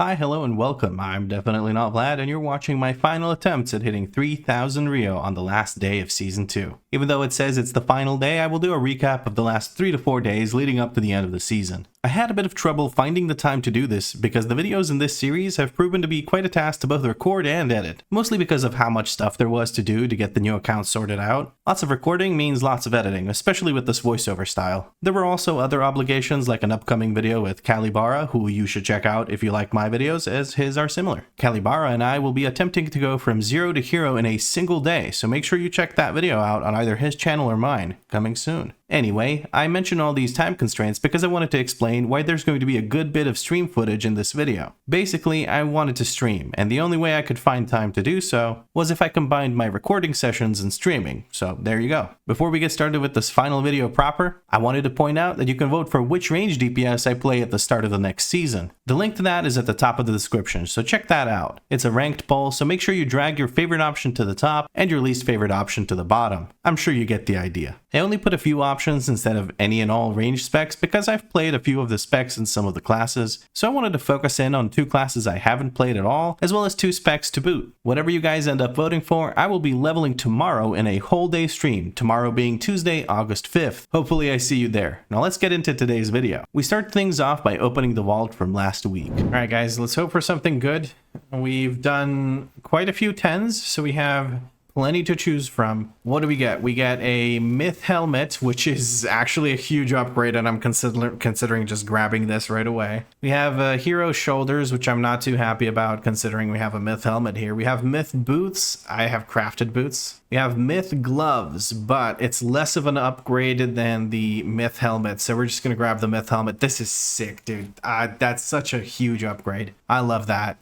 Hi, hello, and welcome. I'm definitely not Vlad, and you're watching my final attempts at hitting 3,000 RIO on the last day of Season 2. Even though it says it's the final day, I will do a recap of the last 3 to 4 days leading up to the end of the season. I had a bit of trouble finding the time to do this because the videos in this series have proven to be quite a task to both record and edit, mostly because of how much stuff there was to do to get the new account sorted out. Lots of recording means lots of editing, especially with this voiceover style. There were also other obligations like an upcoming video with Calibara, who you should check out if you like my videos, as his are similar. Calibara and I will be attempting to go from 0 to hero in a single day, so make sure you check that video out on either his channel or mine, coming soon. Anyway, I mention all these time constraints because I wanted to explain why there's going to be a good bit of stream footage in this video. Basically, I wanted to stream, and the only way I could find time to do so was if I combined my recording sessions and streaming, so there you go. Before we get started with this final video proper, I wanted to point out that you can vote for which range DPS I play at the start of the next season. The link to that is at the top of the description, so check that out. It's a ranked poll, so make sure you drag your favorite option to the top and your least favorite option to the bottom. I'm sure you get the idea. I only put a few options instead of any and all range specs because I've played a few of the specs in some of the classes, so I wanted to focus in on 2 classes I haven't played at all, as well as 2 specs to boot. Whatever you guys end up voting for, I will be leveling tomorrow in a whole day stream, tomorrow being Tuesday, August 5th. Hopefully I see you there. Now let's get into today's video. We start things off by opening the vault from last week. Alright guys, let's hope for something good. We've done quite a few 10s, so we have plenty to choose from. What do we get? We get a myth helmet, which is actually a huge upgrade, and I'm considering just grabbing this right away. We have hero shoulders, which I'm not too happy about considering we have a myth helmet here. We have myth boots. I have crafted boots. We have myth gloves, but it's less of an upgrade than the myth helmet, so we're just gonna grab the myth helmet. This is sick, dude. That's such a huge upgrade. I love that.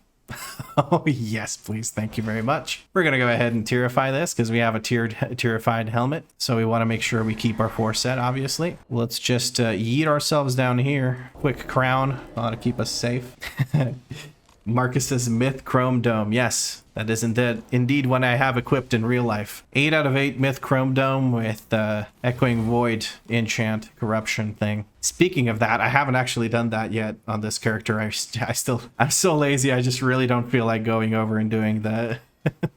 Oh yes, please, thank you very much. We're gonna go ahead and tierify this because we have a tierified helmet, so we want to make sure we keep our 4 set, obviously. Let's just yeet ourselves down here. Quick crown ought to keep us safe. Marcus's myth chrome dome. Yes, that is indeed one I have equipped in real life. 8 out of 8 myth chrome dome with echoing void enchant corruption thing. Speaking of that, I haven't actually done that yet on this character. I'm so lazy. I just really don't feel like going over and doing the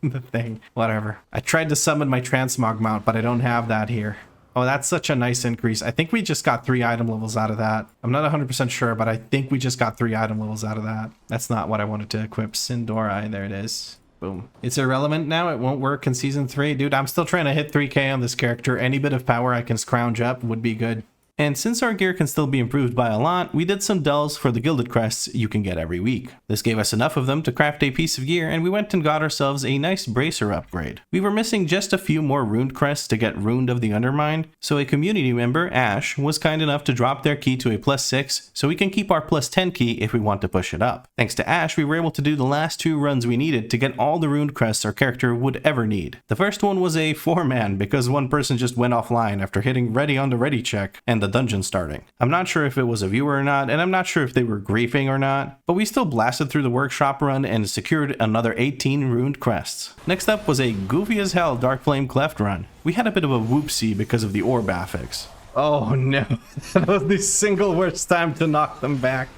the thing. Whatever. I tried to summon my transmog mount, but I don't have that here. Oh, that's such a nice increase. I think we just got 3 item levels out of that. I'm not 100% sure, but I think we just got 3 item levels out of that. That's not what I wanted to equip. Sindorai, there it is. Boom. It's irrelevant now. It won't work in Season 3. Dude, I'm still trying to hit 3k on this character. Any bit of power I can scrounge up would be good. And since our gear can still be improved by a lot, we did some dulls for the gilded crests you can get every week. This gave us enough of them to craft a piece of gear, and we went and got ourselves a nice bracer upgrade. We were missing just a few more runed crests to get Runed of the Undermined, so a community member, Ash, was kind enough to drop their key to a +6, so we can keep our +10 key if we want to push it up. Thanks to Ash, we were able to do the last 2 runs we needed to get all the runed crests our character would ever need. The first one was a 4-man because one person just went offline after hitting ready on the ready check and the dungeon starting. I'm not sure if it was a viewer or not, and I'm not sure if they were griefing or not, but we still blasted through the workshop run and secured another 18 runed crests. Next up was a goofy as hell Dark Flame Cleft run. We had a bit of a whoopsie because of the orb affix. Oh no, that was the single worst time to knock them back.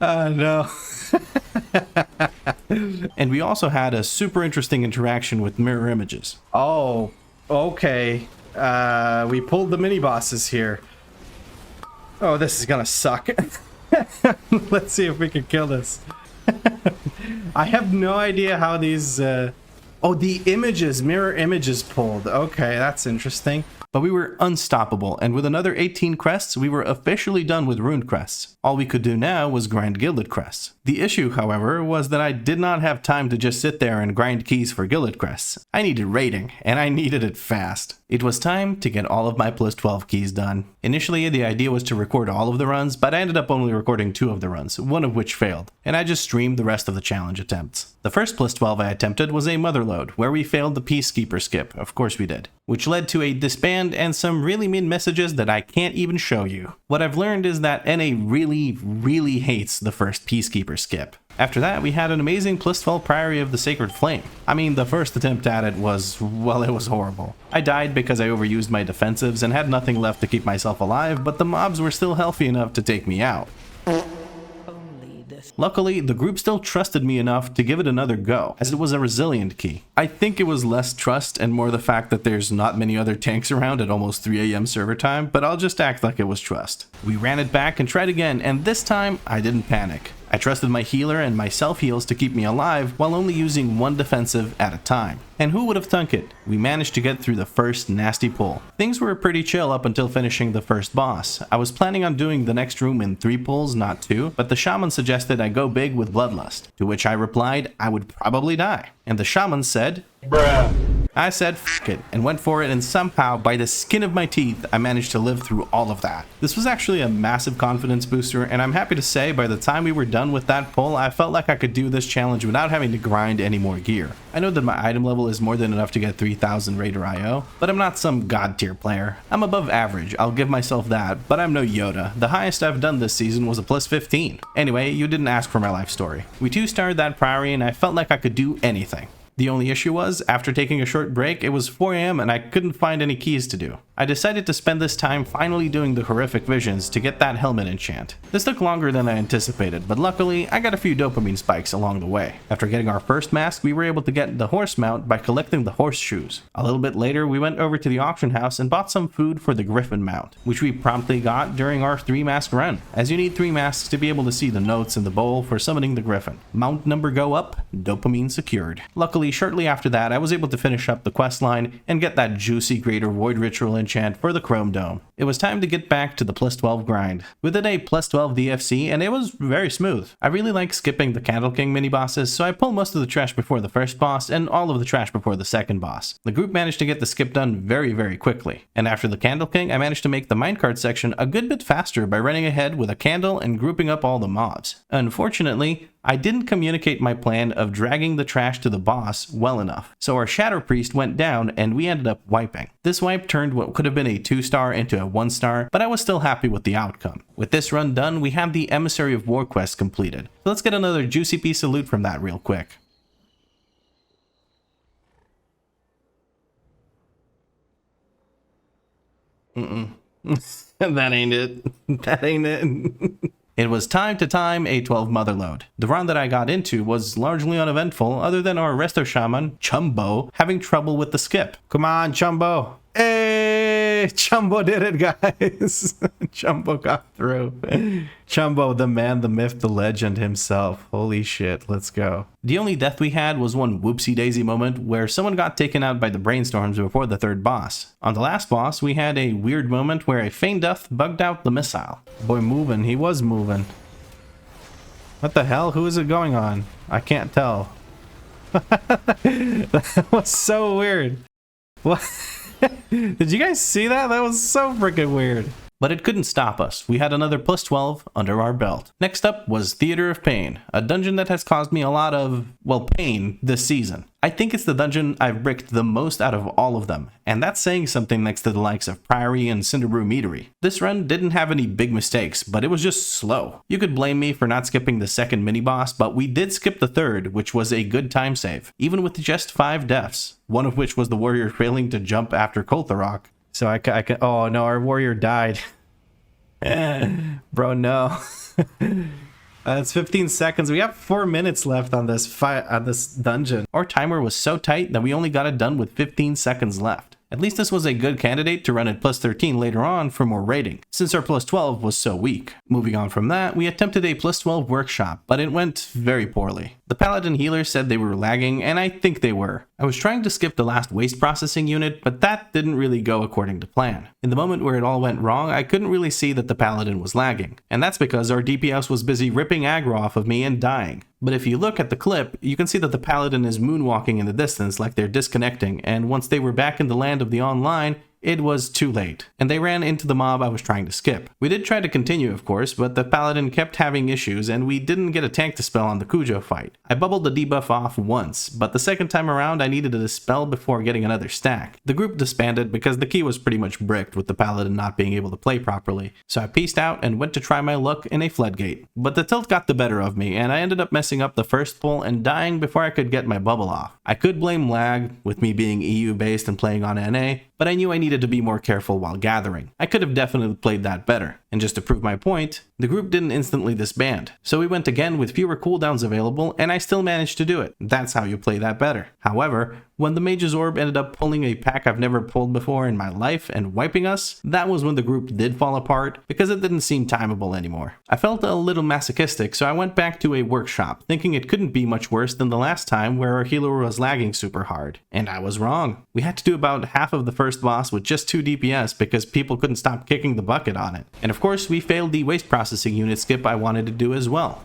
No. And we also had a super interesting interaction with mirror images. Oh, okay. We pulled the mini bosses here. Oh, this is gonna suck. Let's see if we can kill this. I have no idea how these oh, the images, mirror images pulled. Okay, that's interesting. But we were unstoppable, and with another 18 crests, we were officially done with runed crests. All we could do now was grind gilded crests. The issue, however, was that I did not have time to just sit there and grind keys for gilded crests. I needed raiding, and I needed it fast. It was time to get all of my +12 keys done. Initially, the idea was to record all of the runs, but I ended up only recording 2 of the runs, one of which failed, and I just streamed the rest of the challenge attempts. The first +12 I attempted was a motherload, where we failed the Peacekeeper skip, of course we did, which led to a disband and some really mean messages that I can't even show you. What I've learned is that NA really hates the first Peacekeeper skip. After that, we had an amazing +12 Priory of the Sacred Flame. I mean, the first attempt at it was, well, it was horrible. I died because I overused my defensives and had nothing left to keep myself alive, but the mobs were still healthy enough to take me out. this. Luckily, the group still trusted me enough to give it another go, as it was a resilient key. I think it was less trust and more the fact that there's not many other tanks around at almost 3 AM server time, but I'll just act like it was trust. We ran it back and tried again, and this time, I didn't panic. I trusted my healer and my self-heals to keep me alive while only using one defensive at a time. And who would have thunk it? We managed to get through the first nasty pull. Things were pretty chill up until finishing the first boss. I was planning on doing the next room in 3 pulls, not 2, but the shaman suggested I go big with Bloodlust, to which I replied I would probably die. And the shaman said, "Bruh." I said fuck it and went for it, and somehow by the skin of my teeth I managed to live through all of that. This was actually a massive confidence booster, and I'm happy to say by the time we were done with that pull I felt like I could do this challenge without having to grind any more gear. I know that my item level is more than enough to get 3000 raid RIO, but I'm not some god tier player. I'm above average, I'll give myself that, but I'm no Yoda. The highest I've done this season was a plus 15. Anyway, you didn't ask for my life story. We 2-starred that Priory and I felt like I could do anything. The only issue was, after taking a short break, it was 4 AM and I couldn't find any keys to do. I decided to spend this time finally doing the horrific visions to get that helmet enchant. This took longer than I anticipated, but luckily, I got a few dopamine spikes along the way. After getting our first mask, we were able to get the horse mount by collecting the horseshoes. A little bit later, we went over to the auction house and bought some food for the griffin mount, which we promptly got during our 3-mask run, as you need 3 masks to be able to see the notes in the bowl for summoning the griffin. Mount number go up, dopamine secured. Luckily, shortly after that, I was able to finish up the quest line and get that juicy Greater Void Ritual enchant for the Chrome Dome. It was time to get back to the plus 12 grind. We did a plus 12 DFC and it was very smooth. I really like skipping the Candle King mini bosses, so I pull most of the trash before the first boss and all of the trash before the second boss. The group managed to get the skip done very quickly. And after the Candle King, I managed to make the minecart section a good bit faster by running ahead with a candle and grouping up all the mobs. Unfortunately, I didn't communicate my plan of dragging the trash to the boss well enough, so our Shadow Priest went down and we ended up wiping. This wipe turned what could have been a 2-star into a 1-star, but I was still happy with the outcome. With this run done, we have the Emissary of War quest completed. So let's get another juicy piece of loot from that real quick. That ain't it. That ain't it. It was time to time a 12 motherload. The round that I got into was largely uneventful other than our resto shaman, Chumbo, having trouble with the skip. Come on, Chumbo. Hey, Chumbo did it, guys. Chumbo got through. Chumbo, the man, the myth, the legend himself. Holy shit, let's go. The only death we had was one whoopsie daisy moment where someone got taken out by the brainstorms before the 3rd boss. On the last boss, we had a weird moment where a feign death bugged out the missile. Boy moving, he was moving. What the hell? Who is it going on? I can't tell. That was so weird. What? Did you guys see that? That was so freaking weird. But it couldn't stop us. We had another plus 12 under our belt. Next up was Theater of Pain, a dungeon that has caused me a lot of, well, pain this season. I think it's the dungeon I've bricked the most out of all of them, and that's saying something next to the likes of Priory and Cinderbrew Meadery. This run didn't have any big mistakes, but it was just slow. You could blame me for not skipping the 2nd mini-boss, but we did skip the 3rd, which was a good time save, even with just 5 deaths, one of which was the warrior failing to jump after Koltharok. So I can, oh no, our warrior died. Bro, no. It's 15 seconds. We have 4 minutes left on this fight, on this dungeon. Our timer was so tight that we only got it done with 15 seconds left. At least this was a good candidate to run at plus 13 later on for more rating, since our plus 12 was so weak. Moving on from that, we attempted a plus 12 workshop, but it went very poorly. The Paladin healer said they were lagging, and I think they were. I was trying to skip the last waste processing unit, but that didn't really go according to plan. In the moment where it all went wrong, I couldn't really see that the Paladin was lagging, and that's because our DPS was busy ripping aggro off of me and dying. But if you look at the clip, you can see that the Paladin is moonwalking in the distance like they're disconnecting, and once they were back in the land of the online, it was too late, and they ran into the mob I was trying to skip. We did try to continue, of course, but the Paladin kept having issues, and we didn't get a tank dispel on the Cujo fight. I bubbled the debuff off once, but the second time around I needed a dispel before getting another stack. The group disbanded because the key was pretty much bricked with the Paladin not being able to play properly, so I peaced out and went to try my luck in a floodgate. But the tilt got the better of me, and I ended up messing up the first pull and dying before I could get my bubble off. I could blame lag, with me being EU based and playing on NA, but I knew I needed to be more careful while gathering. I could have definitely played that better. And just to prove my point, the group didn't instantly disband. So we went again with fewer cooldowns available, and I still managed to do it. That's how you play that better. However, when the Mage's Orb ended up pulling a pack I've never pulled before in my life and wiping us, that was when the group did fall apart because it didn't seem timeable anymore. I felt a little masochistic, so I went back to a workshop, thinking it couldn't be much worse than the last time where our healer was lagging super hard. And I was wrong. We had to do about half of the first boss with just 2 DPS because people couldn't stop kicking the bucket on it. And of course, we failed the waste processing unit skip I wanted to do as well.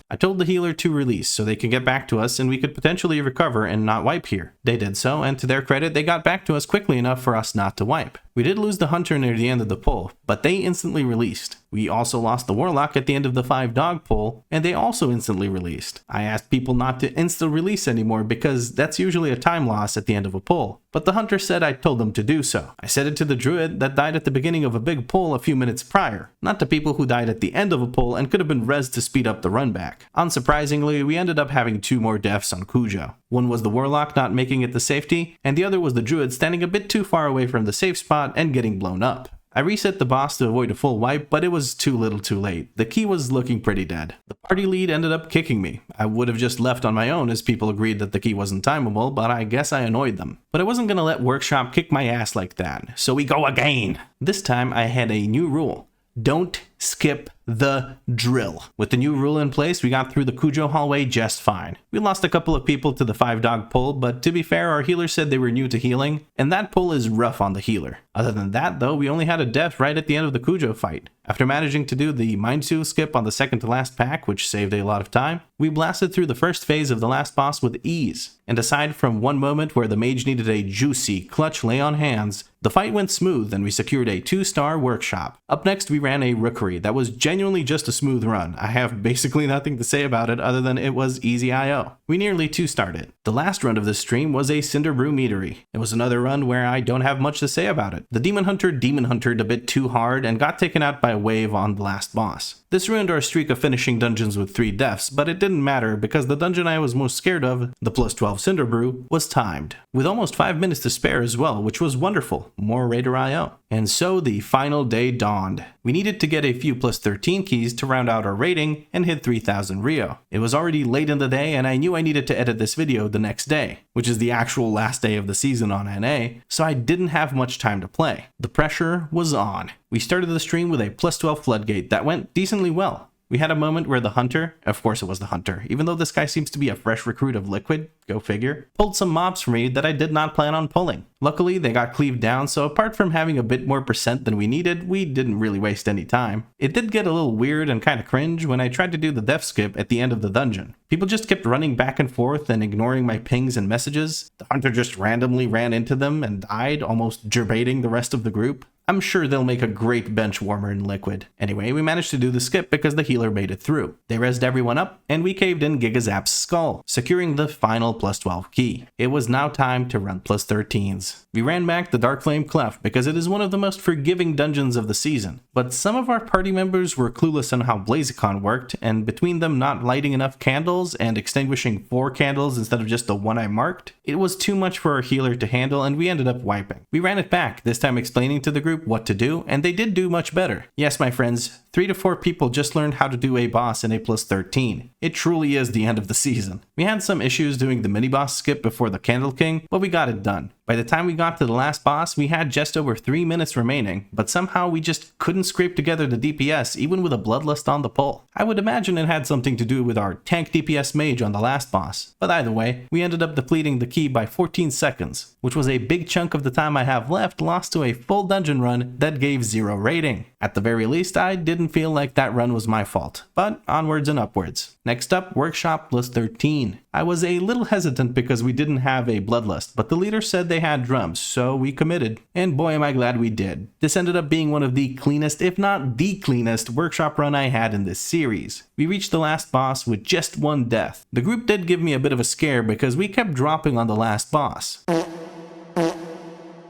I told the healer to release so they could get back to us and we could potentially recover and not wipe here. They did so, and to their credit, they got back to us quickly enough for us not to wipe. We did lose the hunter near the end of the pull, but they instantly released. We also lost the warlock at the end of the 5-dog pull, and they also instantly released. I asked people not to insta-release anymore because that's usually a time loss at the end of a pull, but the hunter said I told them to do so. I said it to the druid that died at the beginning of a big pull a few minutes prior, not to people who died at the end of a pull and could have been rezzed to speed up the run back. Unsurprisingly, we ended up having 2 more deaths on Cujo. One was the warlock not making it to safety, and the other was the druid standing a bit too far away from the safe spot and getting blown up. I reset the boss to avoid a full wipe, but it was too little too late. The key was looking pretty dead. The party lead ended up kicking me. I would have just left on my own as people agreed that the key wasn't timeable, but I guess I annoyed them. But I wasn't gonna let Workshop kick my ass like that, so we go again! This time I had a new rule. Don't skip the drill. With the new rule in place, we got through the Cujo hallway just fine. We lost a couple of people to the 5-dog pull, but to be fair, our healer said they were new to healing, and that pull is rough on the healer. Other than that, though, we only had a death right at the end of the Cujo fight. After managing to do the Mind Tool skip on the second to last pack, which saved a lot of time, we blasted through the first phase of the last boss with ease. And aside from one moment where the mage needed a juicy, clutch lay on hands, the fight went smooth and we secured a 2-star workshop. Up next, we ran a rookery that was genuinely just a smooth run. I have basically nothing to say about it other than it was easy IO. We nearly 2-starred it. The last run of this stream was a Cinder Brew meadery. It was another run where I don't have much to say about it. The Demon Huntered a bit too hard and got taken out by a wave on the last boss. This ruined our streak of finishing dungeons with 3 deaths, but it didn't matter because the dungeon I was most scared of, the +12 Cinder Brew, was timed. With almost 5 minutes to spare as well, which was wonderful. More Raider IO. And so the final day dawned. We needed to get a few +13 keys to round out our rating and hit 3000 RIO. It was already late in the day and I knew I needed to edit this video the next day, which is the actual last day of the season on NA, so I didn't have much time to play. The pressure was on. We started the stream with a +12 floodgate that went decently well. We had a moment where the hunter, of course it was the hunter, even though this guy seems to be a fresh recruit of Liquid, go figure, pulled some mobs for me that I did not plan on pulling. Luckily, they got cleaved down, so apart from having a bit more percent than we needed, we didn't really waste any time. It did get a little weird and kinda cringe when I tried to do the death skip at the end of the dungeon. People just kept running back and forth and ignoring my pings and messages. The hunter just randomly ran into them and died, almost gerbating the rest of the group. I'm sure they'll make a great bench warmer in Liquid. Anyway, we managed to do the skip because the healer made it through. They rezzed everyone up, and we caved in Gigazap's skull, securing the final +12 key. It was now time to run +13s. We ran back the Dark Flame Cleft because it is one of the most forgiving dungeons of the season, but some of our party members were clueless on how BlazeCon worked, and between them not lighting enough candles and extinguishing 4 candles instead of just the one I marked, it was too much for our healer to handle and we ended up wiping. We ran it back, this time explaining to the group what to do, and they did do much better. Yes, my friends, 3 to 4 people just learned how to do a boss in a +13. It truly is the end of the season. We had some issues doing the mini-boss skip before the Candle King, but we got it done. By the time we got to the last boss, we had just over 3 minutes remaining, but somehow we just couldn't scrape together the DPS even with a Bloodlust on the pull. I would imagine it had something to do with our tank DPS mage on the last boss, but either way, we ended up depleting the key by 14 seconds, which was a big chunk of the time I have left lost to a full dungeon run that gave 0 rating. At the very least, I didn't feel like that run was my fault, but onwards and upwards. Next up, Workshop +13. I was a little hesitant because we didn't have a Bloodlust, but the leader said they had drums, so we committed. And boy am I glad we did. This ended up being one of the cleanest, if not the cleanest, workshop run I had in this series. We reached the last boss with just 1 death. The group did give me a bit of a scare because we kept dropping on the last boss.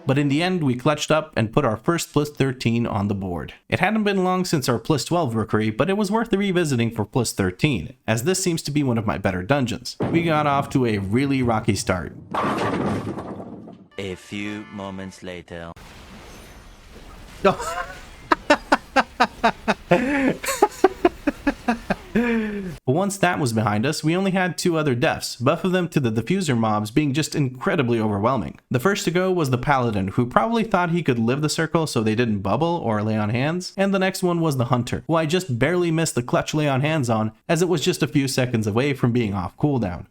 But in the end, we clutched up and put our first +13 on the board. It hadn't been long since our +12 rookery, but it was worth revisiting for +13, as this seems to be one of my better dungeons. We got off to a really rocky start. A few moments later. Oh. But once that was behind us, we only had 2 other deaths, both of them to the diffuser mobs being just incredibly overwhelming. The first to go was the Paladin, who probably thought he could live the circle so they didn't bubble or lay on hands, and the next one was the Hunter, who I just barely missed the clutch lay on hands on, as it was just a few seconds away from being off cooldown.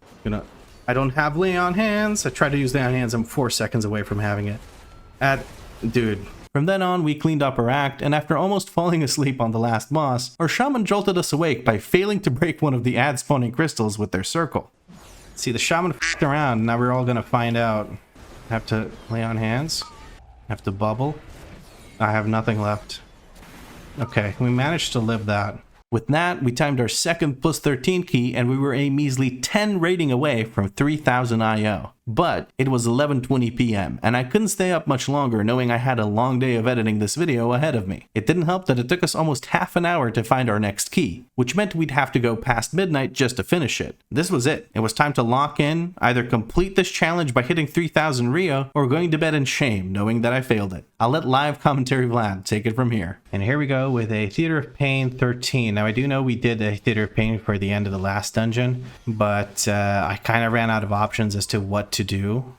I don't have lay on hands. I tried to use lay on hands, I'm 4 seconds away from having it. Dude. From then on, we cleaned up our act, and after almost falling asleep on the last boss, our shaman jolted us awake by failing to break one of the ad spawning crystals with their circle. See, the shaman f***ed around, now we're all gonna find out. Have to lay on hands. Have to bubble. I have nothing left. Okay, we managed to live that. With that, we timed our second +13 key, and we were a measly 10 rating away from 3000 IO. But it was 11:20 p.m. and I couldn't stay up much longer knowing I had a long day of editing this video ahead of me. It didn't help that it took us almost half an hour to find our next key, which meant we'd have to go past midnight just to finish it. This was it. It was time to lock in, either complete this challenge by hitting 3000 RIO or going to bed in shame knowing that I failed it. I'll let live commentary Vlad take it from here. And here we go with a Theater of Pain 13. Now I do know we did a Theater of Pain for the end of the last dungeon, but I kind of ran out of options as to what to do.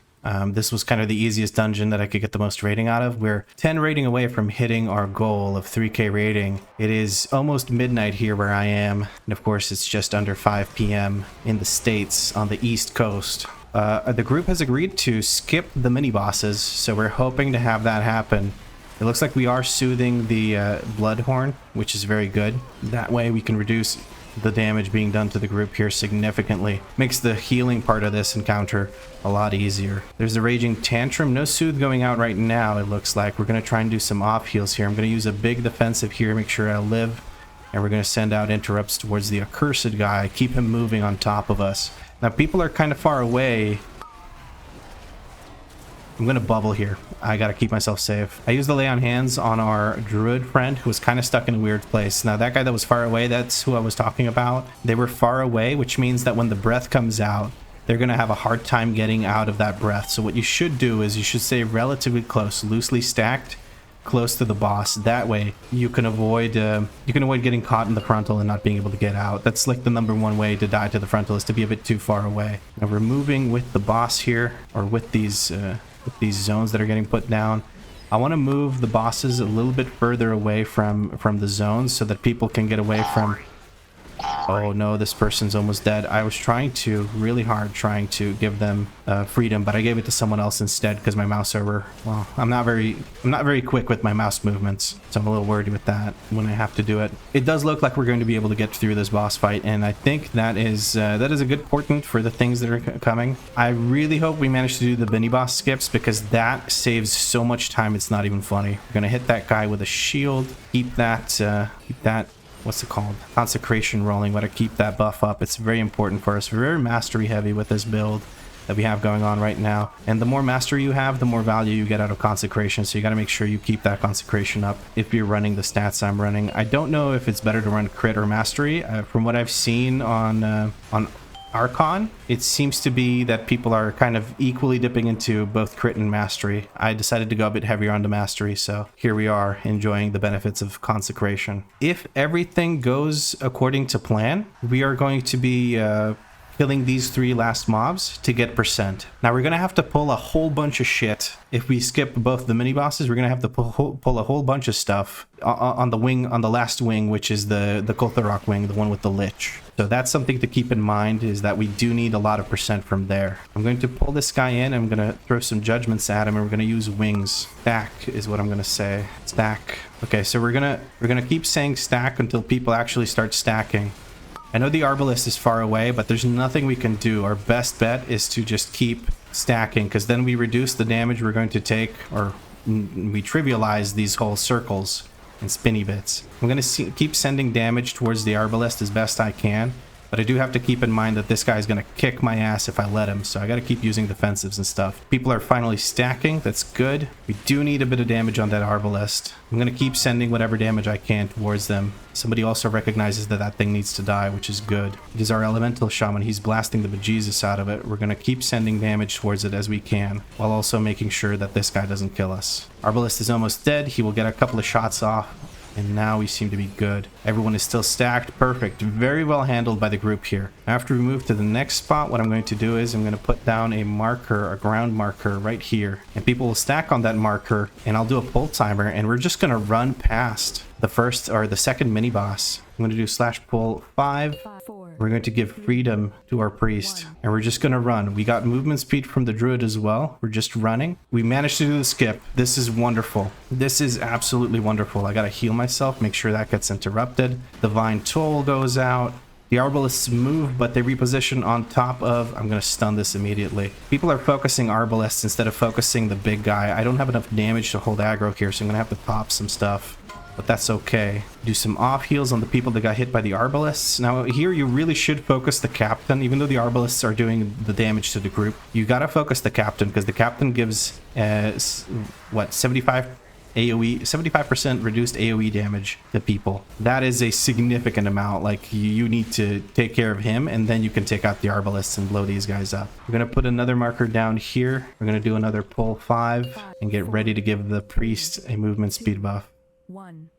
This was kind of the easiest dungeon that I could get the most rating out of. We're 10 rating away from hitting our goal of 3k rating. It is almost midnight here where I am, and of course it's just under 5 p.m. in the States on the East Coast. The group has agreed to skip the mini bosses, so we're hoping to have that happen. It looks like we are soothing the Bloodhorn, which is very good. That way we can reduce the damage being done to the group here significantly. Makes the healing part of this encounter a lot easier. There's a Raging Tantrum. No Soothe going out right now, it looks like. We're going to try and do some off heals here. I'm going to use a big defensive here, make sure I live. And we're going to send out interrupts towards the Accursed guy, keep him moving on top of us. Now, people are kind of far away. I'm going to bubble here. I got to keep myself safe. I used the lay on hands on our druid friend who was kind of stuck in a weird place. Now that guy that was far away, that's who I was talking about. They were far away, which means that when the breath comes out, they're going to have a hard time getting out of that breath. So what you should do is you should stay relatively close, loosely stacked, close to the boss. That way you can avoid getting caught in the frontal and not being able to get out. That's like the #1 way to die to the frontal, is to be a bit too far away. Now we're moving with the boss here, or with these zones that are getting put down. I want to move the bosses a little bit further away from the zones so that people can get away from... Oh no, this person's almost dead. I was trying really hard trying to give them freedom, but I gave it to someone else instead because my mouse over... Well, I'm not very quick with my mouse movements, so I'm a little worried with that when I have to do it. It does look like we're going to be able to get through this boss fight, and I think that is a good portent for the things that are coming. I really hope we manage to do the mini boss skips because that saves so much time it's not even funny. We're gonna hit that guy with a shield, keep that what's it called? Consecration rolling. Gotta keep that buff up. It's very important for us. We're very mastery heavy with this build that we have going on right now. And the more mastery you have, the more value you get out of consecration. So you gotta make sure you keep that consecration up if you're running the stats I'm running. I don't know if it's better to run crit or mastery. From what I've seen on Archon, it seems to be that people are kind of equally dipping into both crit and mastery. I decided to go a bit heavier on the mastery, so here we are enjoying the benefits of consecration. If everything goes according to plan, we are going to be killing these 3 last mobs to get %. Now we're gonna have to pull a whole bunch of shit. If we skip both the mini bosses, we're gonna have to pull a whole bunch of stuff on the last wing, which is the Kultharok wing, the one with the Lich. So that's something to keep in mind, is that we do need a lot of % from there. I'm going to pull this guy in. I'm gonna throw some judgments at him, and we're gonna use wings. Stack is what I'm gonna say. Stack. Okay, so we're gonna keep saying stack until people actually start stacking. I know the Arbalest is far away, but there's nothing we can do. Our best bet is to just keep stacking, because then we reduce the damage we're going to take, or we trivialize these whole circles and spinny bits. I'm going to keep sending damage towards the Arbalest as best I can, But I do have to keep in mind that this guy's going to kick my ass if I let him, so I got to keep using defensives and stuff. People are finally stacking. That's good. We do need a bit of damage on that Arbalest. I'm going to keep sending whatever damage I can towards them. Somebody also recognizes that that thing needs to die, which is good. It is our elemental shaman. He's blasting the bejesus out of it. We're going to keep sending damage towards it as we can, while also making sure that this guy doesn't kill us. Arbalest is almost dead. He will get a couple of shots off. And now we seem to be good. Everyone is still stacked. Perfect. Very well handled by the group here. After we move to the next spot, what I'm going to do is I'm going to put down a marker, a ground marker right here. And people will stack on that marker, and I'll do a pull timer, and we're just going to run past the first or the second mini boss. I'm going to do /pull 5. We're going to give freedom to our priest, and we're just going to run. We got movement speed from the druid as well. We're just running. We managed to do the skip. This is wonderful. This is absolutely wonderful. I got to heal myself, make sure that gets interrupted. Divine Toll goes out. The Arbalists move, but they reposition on top of... I'm going to stun this immediately. People are focusing Arbalists instead of focusing the big guy. I don't have enough damage to hold aggro here, so I'm going to have to pop some stuff. But that's okay. Do some off heals on the people that got hit by the Arbalists. Now here you really should focus the captain, even though the Arbalists are doing the damage to the group. You gotta focus the captain, because the captain gives, what, 75% reduced AoE damage to people. That is a significant amount. Like, you need to take care of him, and then you can take out the Arbalists and blow these guys up. We're gonna put another marker down here. We're gonna do another pull 5 and get ready to give the priest a movement speed buff. 1.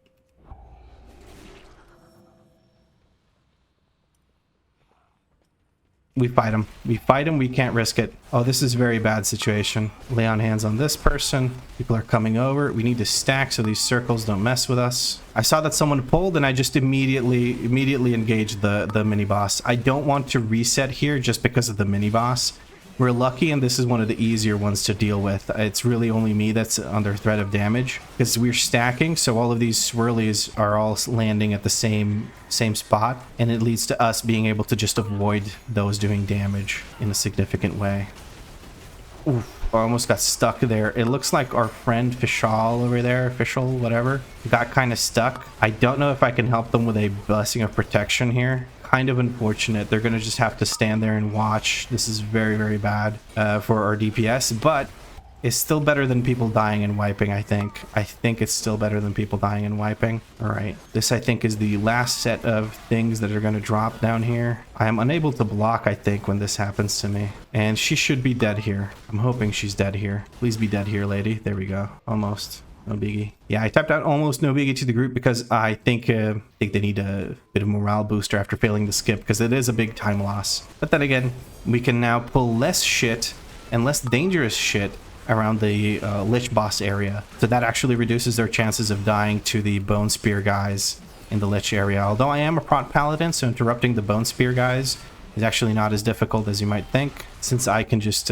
We fight him. We fight him. We can't risk it. Oh, this is a very bad situation. Lay on hands on this person. People are coming over. We need to stack so these circles don't mess with us. I saw that someone pulled, and I just immediately engaged the mini boss. I don't want to reset here just because of the mini boss. We're lucky, and this is one of the easier ones to deal with. It's really only me that's under threat of damage, because we're stacking, so all of these swirlies are all landing at the same spot, and it leads to us being able to just avoid those doing damage in a significant way. Oof, I almost got stuck there. It looks like our friend Fishal over there, Fishal, whatever, got kind of stuck. I don't know if I can help them with a Blessing of Protection here. Kind of unfortunate. They're gonna just have to stand there and watch. This is very, very bad for our DPS, but it's still better than people dying and wiping. I think it's still better than people dying and wiping. All right, this I think is the last set of things that are going to drop down here. I am unable to block, I think, when this happens to me, and she should be dead here. I'm hoping she's dead here. Please be dead here, lady. There we go. Almost. No biggie. Yeah, I typed out almost no biggie to the group because I think they need a bit of morale booster after failing the skip, because it is a big time loss. But then again, we can now pull less shit and less dangerous shit around the Lich boss area. So that actually reduces their chances of dying to the Bone Spear guys in the Lich area. Although I am a Prot Paladin, so interrupting the Bone Spear guys is actually not as difficult as you might think, since I can just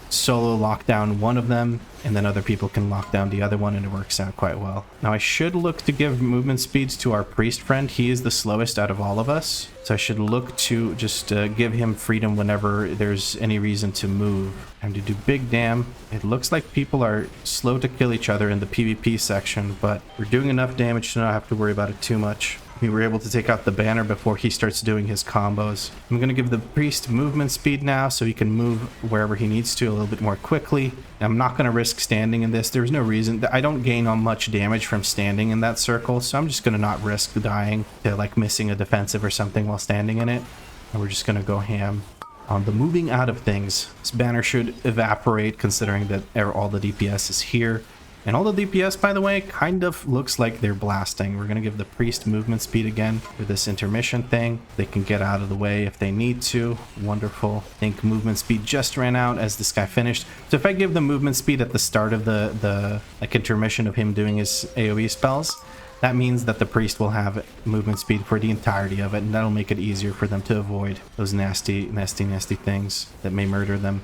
solo lock down one of them, and then other people can lock down the other one, and it works out quite well. Now I should look to give movement speeds to our priest friend. He is the slowest out of all of us, so I should look to just give him freedom whenever there's any reason to move. And to do big damn. It looks like people are slow to kill each other in the PvP section, but we're doing enough damage to not have to worry about it too much. We were able to take out the banner before he starts doing his combos. I'm going to give the priest movement speed now so he can move wherever he needs to a little bit more quickly. I'm not going to risk standing in this. There's no reason. I don't gain on much damage from standing in that circle, so I'm just going to not risk dying to like missing a defensive or something while standing in it. And we're just going to go ham on the moving out of things. This banner should evaporate considering that all the DPS is here. And all the DPS, by the way, kind of looks like they're blasting. We're going to give the priest movement speed again for this intermission thing. They can get out of the way if they need to. Wonderful. I think movement speed just ran out as this guy finished. So if I give them movement speed at the start of the like intermission of him doing his AoE spells, that means that the priest will have movement speed for the entirety of it, and that'll make it easier for them to avoid those nasty things that may murder them.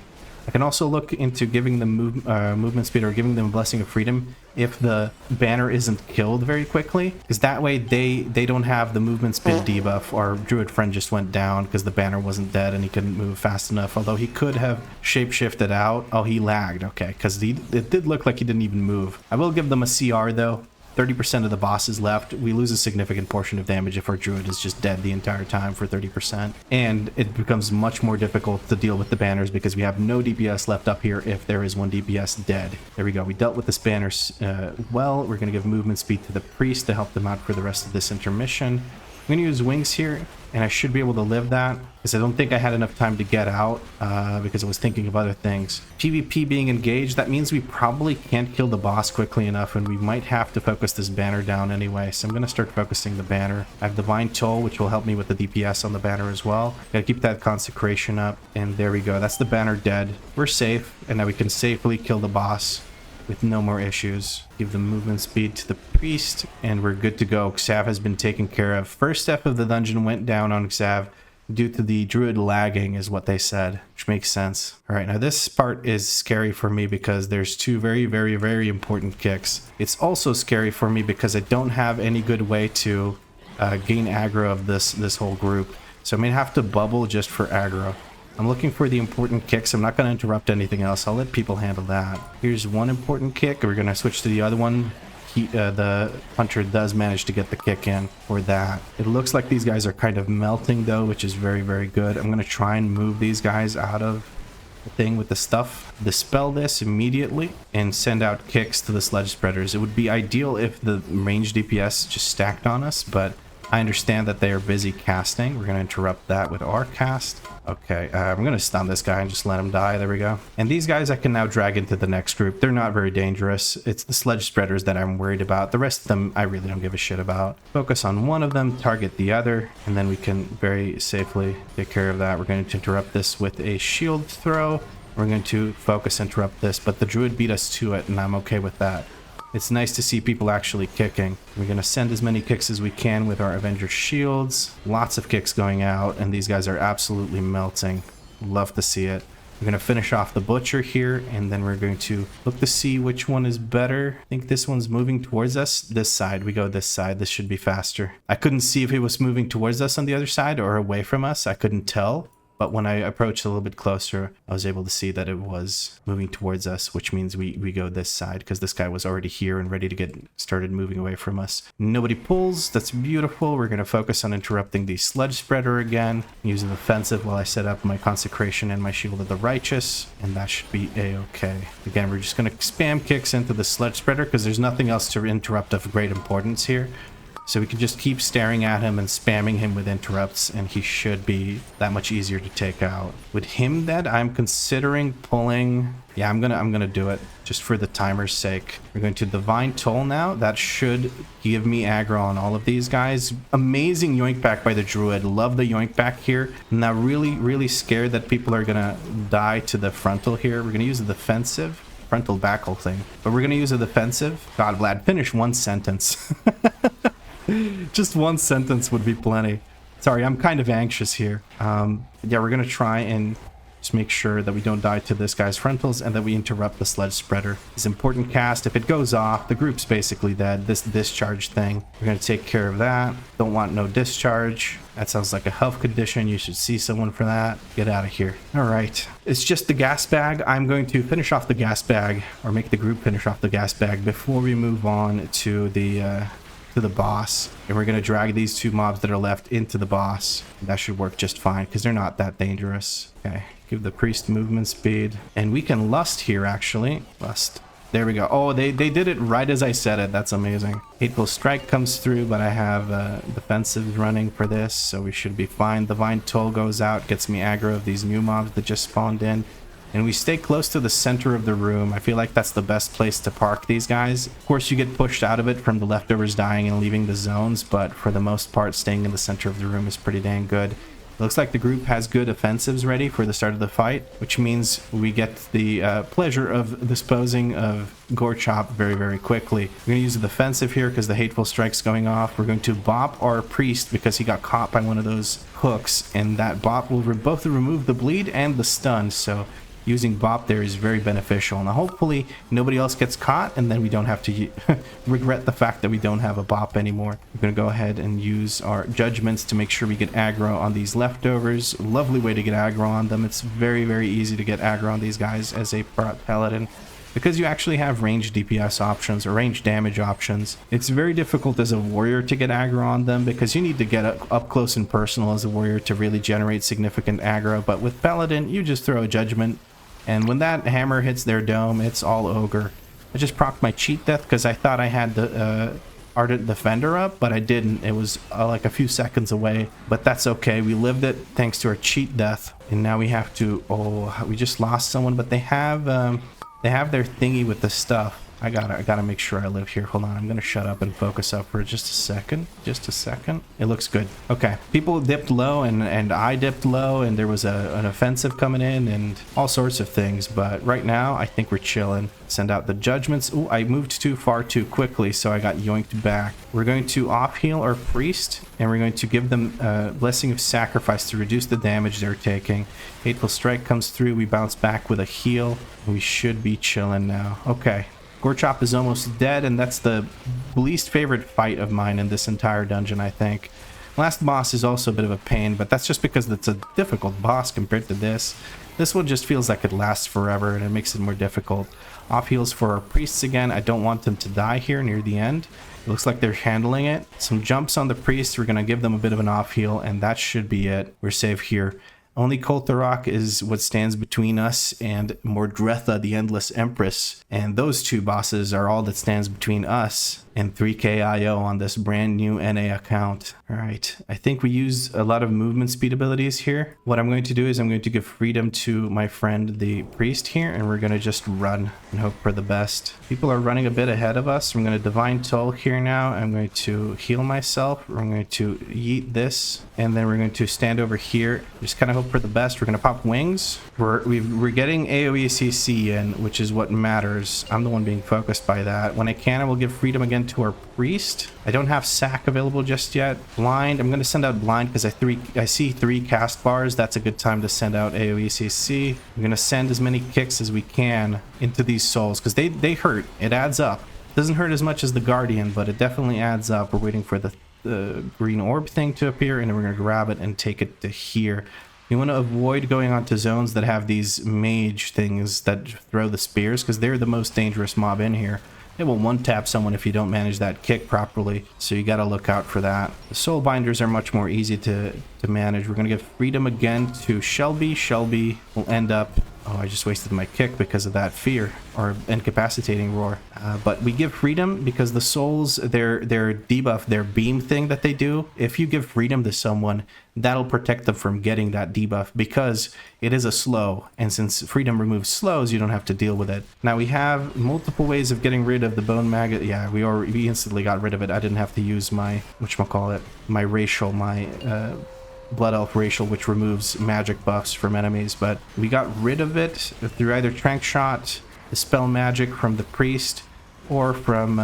I can also look into giving them movement speed or giving them a Blessing of Freedom if the banner isn't killed very quickly, because that way they don't have the movement speed debuff. Our druid friend just went down because the banner wasn't dead and he couldn't move fast enough, although he could have shapeshifted out. Oh, he lagged. Okay, because it did look like he didn't even move. I will give them a CR though, 30% of the boss is left. We lose a significant portion of damage if our druid is just dead the entire time for 30%. And it becomes much more difficult to deal with the banners because we have no DPS left up here if there is one DPS dead. There we go. We dealt with this banner well. We're going to give movement speed to the priest to help them out for the rest of this intermission. I'm going to use wings here, and I should be able to live that because I don't think I had enough time to get out because I was thinking of other things. PvP being engaged, that means we probably can't kill the boss quickly enough, and we might have to focus this banner down anyway. So I'm going to start focusing the banner. I have Divine Toll, which will help me with the DPS on the banner as well. Gotta keep that consecration up, and there we go. That's the banner dead. We're safe, and now we can safely kill the boss with no more issues. Give the movement speed to the priest, and we're good to go. Xav has been taken care of. First step of the dungeon went down on Xav due to the druid lagging, is what they said, which makes sense. All right, now this part is scary for me because there's two very important kicks. It's also scary for me because I don't have any good way to gain aggro of this whole group. So I may have to bubble just for aggro. I'm looking for the important kicks. I'm not going to interrupt anything else. I'll let people handle that. Here's one important kick. We're going to switch to the other one. The hunter does manage to get the kick in for that. It looks like these guys are kind of melting though, which is very good. I'm going to try and move these guys out of the thing with the stuff. Dispel this immediately and send out kicks to the sledge spreaders. It would be ideal if the range DPS just stacked on us, but I understand that they are busy casting. We're going to interrupt that with our cast. Okay, I'm going to stun this guy and just let him die. There we go. And these guys I can now drag into the next group. They're not very dangerous. It's the sledge spreaders that I'm worried about. The rest of them I really don't give a shit about. Focus on one of them, target the other, and then we can very safely take care of that. We're going to interrupt this with a shield throw. We're going to focus interrupt this, but the druid beat us to it, and I'm okay with that. It's nice to see people actually kicking. We're going to send as many kicks as we can with our Avenger shields. Lots of kicks going out, and these guys are absolutely melting. Love to see it. We're going to finish off the Butcher here, and then we're going to look to see which one is better. I think this one's moving towards us. This side. We go this side. This should be faster. I couldn't see if it was moving towards us on the other side or away from us. I couldn't tell. But when I approached a little bit closer, I was able to see that it was moving towards us, which means we go this side because this guy was already here and ready to get started moving away from us. Nobody pulls. That's beautiful. We're going to focus on interrupting the sledge spreader again, using the offensive while I set up my consecration and my shield of the righteous, and that should be a-okay. Again, we're just going to spam kicks into the sledge spreader because there's nothing else to interrupt of great importance here. So we can just keep staring at him and spamming him with interrupts, and he should be that much easier to take out. With him dead, I'm considering pulling. Yeah, I'm gonna do it just for the timer's sake. We're going to Divine Toll now. That should give me aggro on all of these guys. Amazing yoink back by the druid. Love the yoink back here. Now really scared that people are gonna die to the frontal here. We're gonna use a defensive frontal backle thing, but we're gonna use a defensive. God, Vlad, finish one sentence. Just one sentence would be plenty. Sorry, I'm kind of anxious here. Yeah, we're going to try and just make sure that we don't die to this guy's frontals and that we interrupt the sledge spreader. It's important cast. If it goes off, the group's basically dead. This discharge thing, we're going to take care of that. Don't want no discharge. That sounds like a health condition. You should see someone for that. Get out of here. All right. It's just the gas bag. I'm going to finish off the gas bag, or make the group finish off the gas bag before we move on to the boss, and we're going to drag these two mobs that are left into the boss. That should work just fine because they're not that dangerous. Okay, give the priest movement speed, and we can lust here actually. Lust. There we go. Oh, they did it right as I said it. That's amazing. Hateful Strike comes through, but I have defensive running for this, so we should be fine. Divine Toll goes out, gets me aggro of these new mobs that just spawned in. And we stay close to the center of the room. I feel like that's the best place to park these guys. Of course, you get pushed out of it from the leftovers dying and leaving the zones, but for the most part, staying in the center of the room is pretty dang good. Looks like the group has good offensives ready for the start of the fight, which means we get the pleasure of disposing of Gorechop very quickly. We're going to use the defensive here because the Hateful Strike's going off. We're going to bop our priest because he got caught by one of those hooks, and that bop will both remove the bleed and the stun, so using bop there is very beneficial. Now hopefully nobody else gets caught, and then we don't have to regret the fact that we don't have a bop anymore. We're going to go ahead and use our judgments to make sure we get aggro on these leftovers. Lovely way to get aggro on them. It's very easy to get aggro on these guys as a Prot Paladin. because you actually have range DPS options or range damage options, it's very difficult as a warrior to get aggro on them because you need to get up close and personal as a warrior to really generate significant aggro. But with Paladin, you just throw a judgment, and when that hammer hits their dome, it's all ogre. I just procced my cheat death because I thought I had the Ardent Defender up, but I didn't. It was like a few seconds away, but that's okay. We lived it thanks to our cheat death, and now we have to, oh, we just lost someone, but they have their thingy with the stuff. I gotta make sure I live here. Hold on, I'm gonna shut up and focus up for just a second. Just a second. It looks good. Okay, people dipped low and I dipped low, and there was an offensive coming in and all sorts of things, but right now I think we're chilling. Send out the judgments. Ooh, I moved too far too quickly, so I got yoinked back. We're going to off heal our priest, and we're going to give them Blessing of Sacrifice to reduce the damage they're taking. Hateful Strike comes through, we bounce back with a heal. We should be chilling now. Okay. Gorechop is almost dead, and that's the least favorite fight of mine in this entire dungeon, I think. Last boss is also a bit of a pain, but that's just because it's a difficult boss compared to this. This one just feels like it lasts forever, and it makes it more difficult. Off heals for our priests again. I don't want them to die here near the end. It looks like they're handling it. Some jumps on the priests. We're going to give them a bit of an off heal, and that should be it. We're safe here. Only Koltharok is what stands between us and Mordretha, the Endless Empress. And those two bosses are all that stands between us and 3k IO on this brand new NA account. All right, I think we use a lot of movement speed abilities here. What I'm going to do is I'm going to give freedom to my friend the priest here, and we're going to just run and hope for the best. People are running a bit ahead of us. I'm going to Divine Toll here now. I'm going to heal myself. I'm going to yeet this, and then we're going to stand over here. Just kind of hope for the best. We're going to pop wings. We're getting AoE CC in, which is what matters. I'm the one being focused by that. When I can, I will give freedom again to our priest. I don't have sack available just yet. Blind, I'm going to send out blind because I see 3 cast bars. That's a good time to send out AoE CC. I'm going to send as many kicks as we can into these souls because they hurt. It adds up. It doesn't hurt as much as the Guardian, but it definitely adds up. We're waiting for the green orb thing to appear, and then we're going to grab it and take it to here. You want to avoid going onto zones that have these mage things that throw the spears because they're the most dangerous mob in here. It will one-tap someone if you don't manage that kick properly, so you got to look out for that. The soul binders are much more easy to manage. We're going to give freedom again to Shelby. Shelby will end up... Oh, I just wasted my kick because of that fear or incapacitating roar. But we give freedom because the souls, their debuff, their beam thing that they do, if you give freedom to someone, that'll protect them from getting that debuff because it is a slow. And since freedom removes slows, you don't have to deal with it. Now we have multiple ways of getting rid of the bone maggot. Yeah, we instantly got rid of it. I didn't have to use my, whatchamacallit, my racial, my... Blood Elf Racial, which removes magic buffs from enemies, but we got rid of it through either Trank Shot, the spell magic from the priest, or from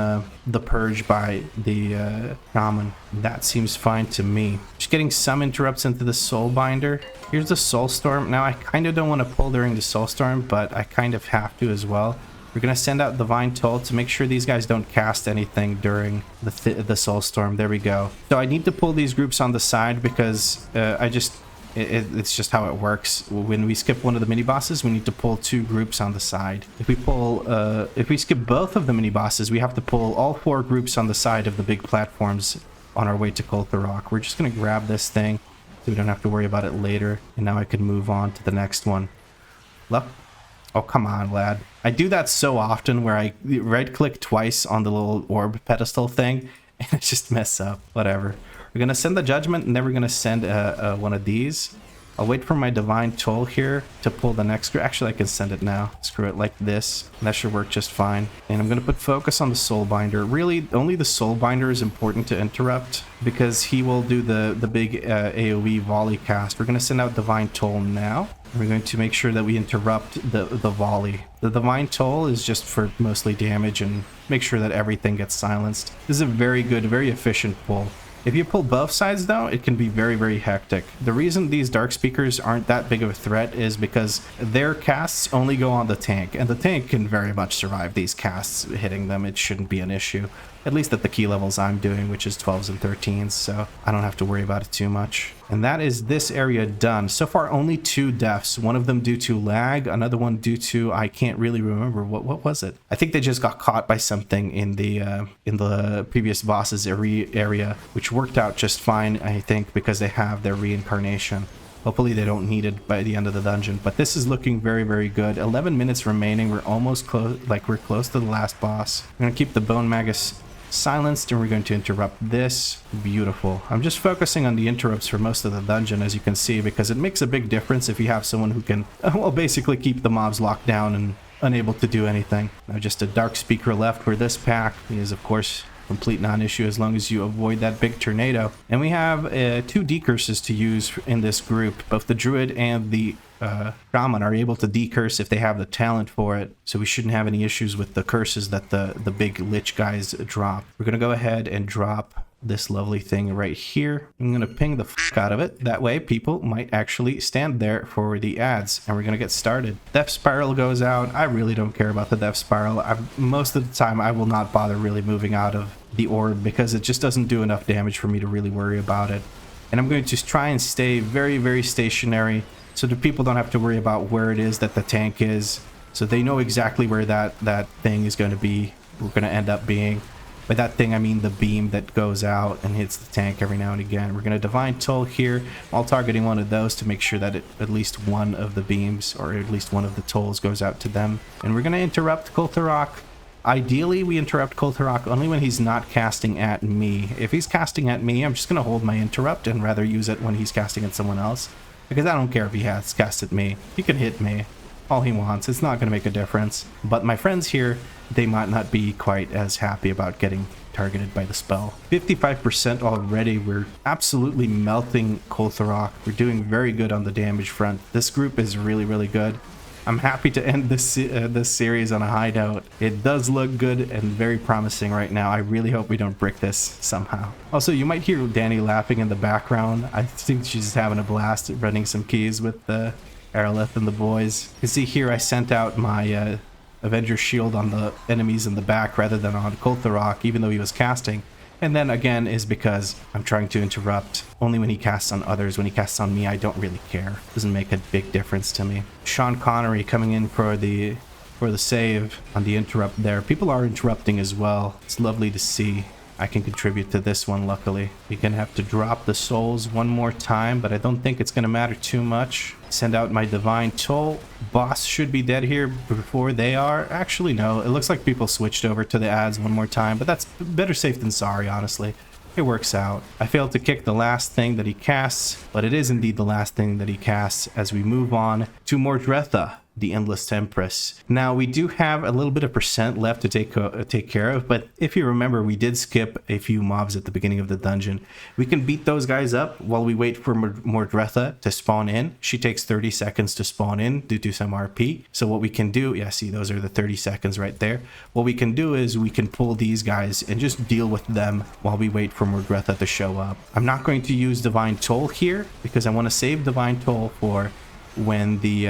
the purge by the shaman. That seems fine to me. Just getting some interrupts into the soul binder. Here's the soul storm. Now I kind of don't want to pull during the soul storm, but I kind of have to as well. We're going to send out Divine Toll to make sure these guys don't cast anything during the Soul Storm. There we go. So I need to pull these groups on the side because it's just how it works. When we skip one of the mini-bosses, we need to pull 2 groups on the side. If we skip both of the mini-bosses, we have to pull all 4 groups on the side of the big platforms on our way to Koltharok. We're just going to grab this thing so we don't have to worry about it later. And now I can move on to the next one. Look. Oh, come on, lad. I do that so often where I right-click twice on the little orb pedestal thing, and I just mess up. Whatever. We're going to send the Judgment, and then we're going to send one of these. I'll wait for my Divine Toll here to pull the next... Actually, I can send it now. Screw it, like this. That should work just fine. And I'm going to put focus on the Soul Binder. Really, only the Soul Binder is important to interrupt because he will do the big AoE volley cast. We're going to send out Divine Toll now. We're going to make sure that we interrupt the volley. The Divine Toll is just for mostly damage and make sure that everything gets silenced. This is a very good, very efficient pull. If you pull both sides, though, it can be very, very hectic. The reason these Dark Speakers aren't that big of a threat is because their casts only go on the tank, and the tank can very much survive these casts hitting them. It shouldn't be an issue. at least at the key levels I'm doing, which is 12s and 13s, so I don't have to worry about it too much. And that is this area done. So far, only 2 deaths. One of them due to lag, another one due to, I can't really remember, what was it? I think they just got caught by something in the previous boss's area, which worked out just fine, I think, because they have their reincarnation. Hopefully they don't need it by the end of the dungeon, but this is looking very, very good. 11 minutes remaining. We're almost close, like we're close to the last boss. I'm going to keep the Bone Magus silenced, and we're going to interrupt this. Beautiful. I'm just focusing on the interrupts for most of the dungeon, as you can see, because it makes a big difference if you have someone who can, well, basically keep the mobs locked down and unable to do anything. Now just a Dark Speaker left for this pack. He is, of course, complete non-issue as long as you avoid that big tornado. And we have 2 decurses to use in this group. Both the Druid and the Shaman are able to decurse if they have the talent for it, so we shouldn't have any issues with the curses that the big Lich guys drop. We're gonna go ahead and drop this lovely thing right here. I'm gonna ping the fuck out of it. That way people might actually stand there for the ads, and we're gonna get started. Death Spiral goes out. I really don't care about the Death Spiral. Most of the time I will not bother really moving out of the orb because it just doesn't do enough damage for me to really worry about it. And I'm going to just try and stay very, very stationary so that people don't have to worry about where it is that the tank is, so they know exactly where that thing is going to be. We're going to end up being. By that thing, I mean the beam that goes out and hits the tank every now and again. We're going to Divine Toll here while targeting one of those to make sure that at least one of the beams, or at least one of the tolls, goes out to them. And we're going to interrupt Kultharok. Ideally, we interrupt Kultharok only when he's not casting at me. If he's casting at me, I'm just going to hold my interrupt and rather use it when he's casting at someone else. Because I don't care if he has cast at me. He can hit me all he wants. It's not going to make a difference. But my friends here, they might not be quite as happy about getting targeted by the spell. 55% already. We're absolutely melting Kultharok. We're doing very good on the damage front. This group is really, really good. I'm happy to end this series on a high note. It does look good and very promising right now. I really hope we don't brick this somehow. Also, you might hear Danny laughing in the background. I think she's having a blast running some keys with Aerolith and the boys. You can see here I sent out my Avenger Shield on the enemies in the back rather than on Kultharok, even though he was casting. And then again is because I'm trying to interrupt only when he casts on others. When he casts on me, I don't really care. Doesn't make a big difference to me. Sean Connery coming in for the save on the interrupt there. People are interrupting as well. It's lovely to see. I can contribute to this one, luckily. We're gonna have to drop the souls one more time, but I don't think it's gonna matter too much. Send out my Divine Toll. Boss should be dead here before they are. Actually, no. It looks like people switched over to the ads one more time, but that's better safe than sorry, honestly. It works out. I failed to kick the last thing that he casts, but it is indeed the last thing that he casts as we move on to Mordretha, the Endless Tempress. Now, we do have a little bit of percent left to take care of, but if you remember, we did skip a few mobs at the beginning of the dungeon. We can beat those guys up while we wait for Mordretha to spawn in. She takes 30 seconds to spawn in due to some RP. So what we can do, yeah, see, those are the 30 seconds right there. What we can do is we can pull these guys and just deal with them while we wait for Mordretha to show up. I'm not going to use Divine Toll here because I want to save Divine Toll for when the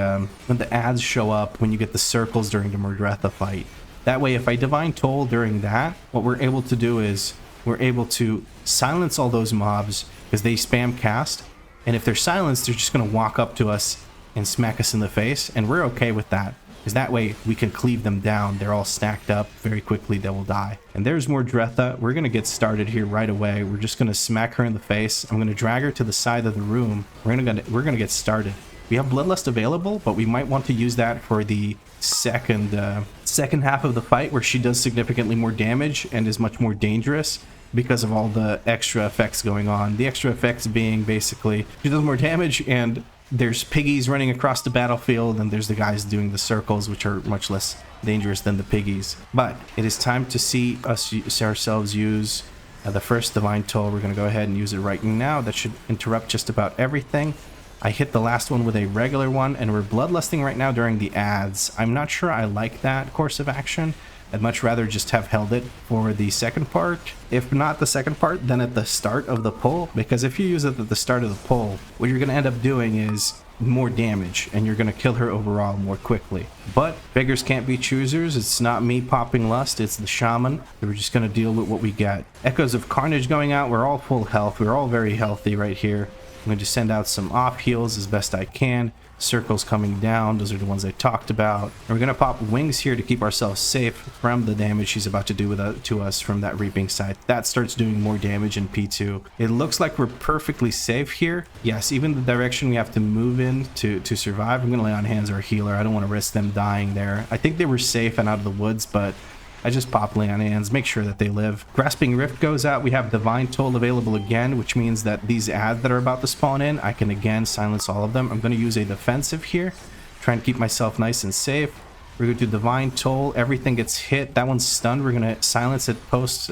ads show up, when you get the circles during the Mordretha fight. That way, if I Divine Toll during that, what we're able to do is we're able to silence all those mobs because they spam cast, and if they're silenced, they're just going to walk up to us and smack us in the face, and we're okay with that because that way we can cleave them down. They're all stacked up very quickly. They will die. And there's Mordretha. We're going to get started here right away. We're just going to smack her in the face. I'm going to drag her to the side of the room. We're going to get started. We have Bloodlust available, but we might want to use that for the second half of the fight, where she does significantly more damage and is much more dangerous because of all the extra effects going on. The extra effects being basically she does more damage, and there's piggies running across the battlefield, and there's the guys doing the circles, which are much less dangerous than the piggies. But it is time to see ourselves use the first Divine Toll. We're going to go ahead and use it right now. That should interrupt just about everything. I hit the last one with a regular one, and we're bloodlusting right now during the ads. I'm not sure I like that course of action, I'd much rather just have held it for the second part. If not the second part, then at the start of the pull, because if you use it at the start of the pull, what you're going to end up doing is more damage, and you're going to kill her overall more quickly. But beggars can't be choosers. It's not me popping lust, it's the shaman. We're just going to deal with what we get. Echoes of Carnage going out. We're all full health. We're all very healthy right here. I'm going to send out some off heals as best I can. Circles coming down, those are the ones I talked about. And we're going to pop wings here to keep ourselves safe from the damage she's about to do to us from that reaping side. That starts doing more damage in P2. It looks like we're perfectly safe here. Yes, even the direction we have to move in to survive. I'm going to lay on hands our healer. I don't want to risk them dying there. I think they were safe and out of the woods, but I just pop lay on hands, make sure that they live. Grasping Rift goes out. We have Divine Toll available again, which means that these adds that are about to spawn in, I can again silence all of them. I'm going to use a defensive here, try and keep myself nice and safe. We're going to do Divine Toll. Everything gets hit. That one's stunned. We're going to silence it post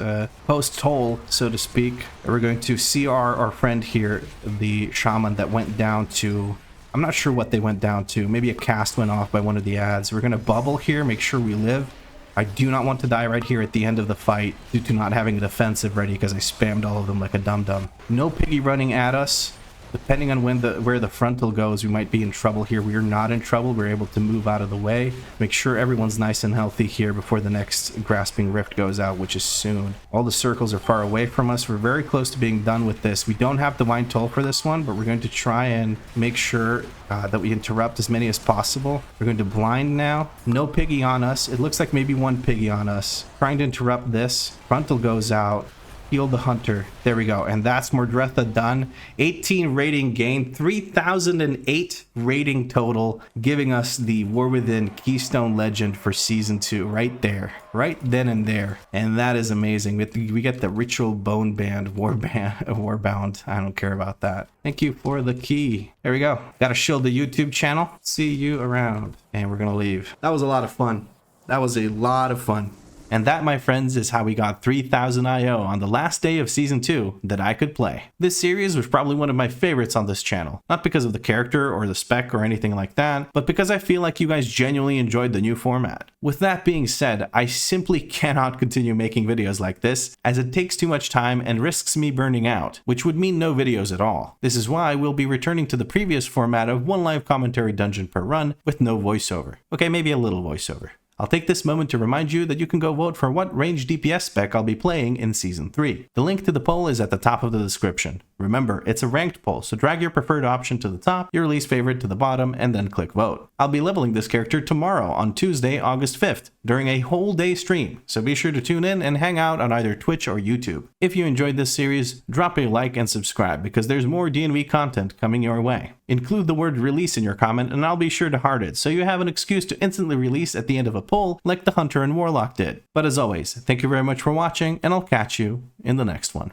toll, so to speak. We're going to CR our friend here, the shaman that went down to... I'm not sure what they went down to. Maybe a cast went off by one of the adds. We're going to bubble here, make sure we live. I do not want to die right here at the end of the fight due to not having a defensive ready because I spammed all of them like a dum-dum. No piggy running at us. Depending on where the frontal goes, we might be in trouble here. We are not in trouble. We're able to move out of the way. Make sure everyone's nice and healthy here before the next Grasping Rift goes out, which is soon. All the circles are far away from us. We're very close to being done with this. We don't have Divine Toll for this one, but we're going to try and make sure that we interrupt as many as possible. We're going to blind now. No piggy on us. It looks like maybe one piggy on us. Trying to interrupt this. Frontal goes out. Heal the hunter. There we go. And that's Mordretha done. 18 rating gain, 3008 rating total, giving us the War Within Keystone Legend for Season 2 right there. Right then and there. And that is amazing. We get the Ritual Bone Band, Warbound. I don't care about that. Thank you for the key. There we go. Got to shield the YouTube channel. See you around. And we're going to leave. That was a lot of fun. That was a lot of fun. And that, my friends, is how we got 3000 IO on the last day of Season 2 that I could play. This series was probably one of my favorites on this channel. Not because of the character or the spec or anything like that, but because I feel like you guys genuinely enjoyed the new format. With that being said, I simply cannot continue making videos like this, as it takes too much time and risks me burning out, which would mean no videos at all. This is why we'll be returning to the previous format of one live commentary dungeon per run with no voiceover. Okay, maybe a little voiceover. I'll take this moment to remind you that you can go vote for what range DPS spec I'll be playing in Season 3. The link to the poll is at the top of the description. Remember, it's a ranked poll, so drag your preferred option to the top, your least favorite to the bottom, and then click vote. I'll be leveling this character tomorrow on Tuesday, August 5th, during a whole day stream, so be sure to tune in and hang out on either Twitch or YouTube. If you enjoyed this series, drop a like and subscribe, because there's more D&V content coming your way. Include the word release in your comment and I'll be sure to heart it, so you have an excuse to instantly release at the end of a poll like the Hunter and Warlock did. But as always, thank you very much for watching, and I'll catch you in the next one.